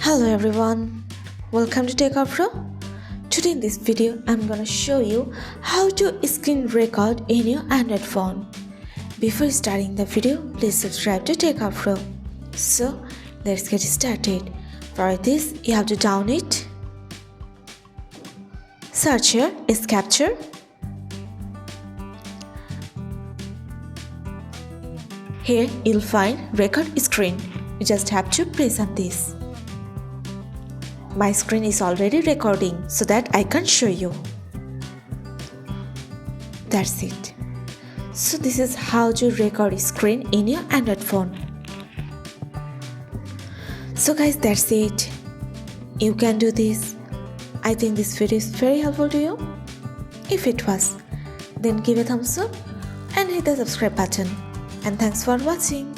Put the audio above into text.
Hello everyone, welcome to Techavro. Today in this video, I'm gonna show you how to screen record in your Android phone. Before starting the video, please subscribe to Techavro. So let's get started. For this, you have to download it. Search here is Capture. Here you'll find record screen. You just have to press on this. My screen is already recording so that I can show you. That's it. So this is how to record screen in your Android phone. So guys, that's it. You can do this. I think this video is very helpful to you. If it was, then give a thumbs up and hit the subscribe button. And thanks for watching.